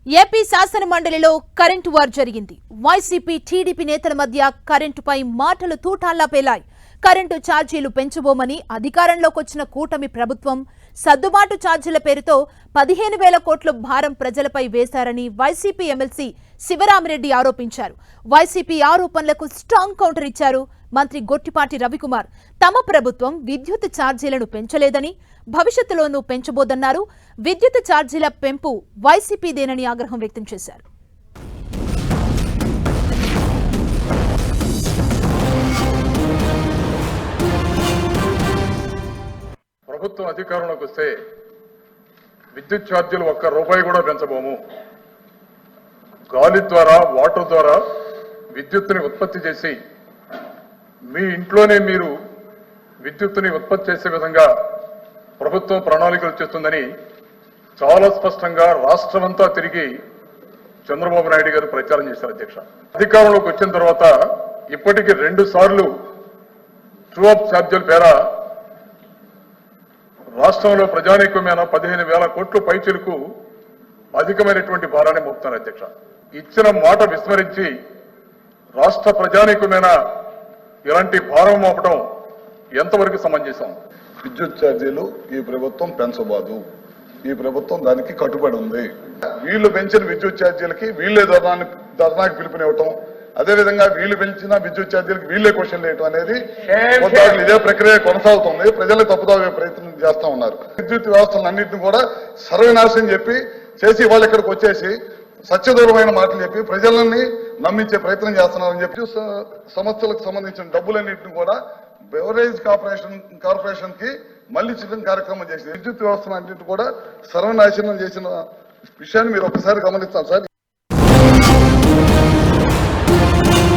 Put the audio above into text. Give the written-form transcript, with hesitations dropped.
AP శాసన మండలిలో current war జరిగింది. వైసీపీ టీడీపీ నేతల మధ్య కరెంటుపై మాటలు తూటాల్లా పేలాయి. కరెంటు ఛార్జీలు పెంచబోమని అధికారంలోకి వచ్చిన కూటమి ప్రభుత్వం సర్దుబాటు ఛార్జీల పేరుతో 15,000 కోట్ల భారం ప్రజలపై వేశారని వైసీపీ ఎమ్మెల్సీ శివరామిరెడ్డి ఆరోపించారు. వైసీపీ ఆరోపణలకు స్ట్రాంగ్ కౌంటర్ ఇచ్చారు మంత్రి గొట్టిపాటి రవికుమార్. తమ ప్రభుత్వం విద్యుత్ ఛార్జీలను పెంచలేదని, భవిష్యత్తులోనూ పెంచబోదన్నారు. విద్యుత్ ఛార్జీల పెంపు వైసీపీదేనని ఆగ్రహం వ్యక్తం చేశారు. ప్రభుత్వం అధికారంలోకి వస్తే విద్యుత్ ఛార్జీలు ఒక్క రూపాయి కూడా పెంచబోము. గాలి ద్వారా, వాటర్ ద్వారా విద్యుత్తుని ఉత్పత్తి చేసి మీ ఇంట్లోనే మీరు విద్యుత్తుని ఉత్పత్తి చేసే విధంగా ప్రభుత్వం ప్రణాళికలు చేస్తుందని చాలా స్పష్టంగా రాష్ట్రమంతా తిరిగి చంద్రబాబు నాయుడు గారు ప్రచారం చేశారు. అధ్యక్ష, అధికారంలోకి వచ్చిన తర్వాత ఇప్పటికీ 2 సార్లు ట్రూ అప్ ఛార్జీల పేర రాష్ట్రంలో ప్రజానీకమైన 15,000 కోట్ల పైచిలకు అధికమైనటువంటి భారాన్ని మోపుతున్నారు. అధ్యక్ష, ఇచ్చిన మాట విస్మరించి రాష్ట్ర ప్రజానీకమైన ఇలాంటి భారం మోపడం ఎంతవరకు సమంజసం? విద్యుత్ ఛార్జీలు ఈ ప్రభుత్వం పెంచబోదు. ఈ ప్రభుత్వం దానికి కట్టుబడి ఉంది. వీళ్ళు పెంచిన విద్యుత్ ఛార్జీలకి వీళ్ళే ధర్నాకి పిలుపునివ్వటం, అదేవిధంగా వీళ్ళు పెంచిన విద్యుత్ ఛార్జీలకి వీళ్ళే క్వశ్చన్ వేయటం అనేది ఇదే ప్రక్రియ కొనసాగుతుంది. ప్రజలు తప్పుదాగే ప్రయత్నం చేస్తా ఉన్నారు. విద్యుత్ వ్యవస్థలన్నింటినీ కూడా సర్వనాశనం చెప్పి చేసి వాళ్ళు ఇక్కడికి వచ్చేసి సత్యదూరమైన మాటలు చెప్పి ప్రజలని నమ్మించే ప్రయత్నం చేస్తున్నారని చెప్పి సంస్థలకు సంబంధించిన డబ్బులన్నింటినీ కూడా బెవరేజ్ కార్పొరేషన్ కి మళ్లించడం కార్యక్రమం చేసింది. విద్యుత్ వ్యవస్థను అన్నింటినీ కూడా సర్వనాశనం చేసిన విషయాన్ని మీరు ఒకసారి గమనిస్తారు సార్.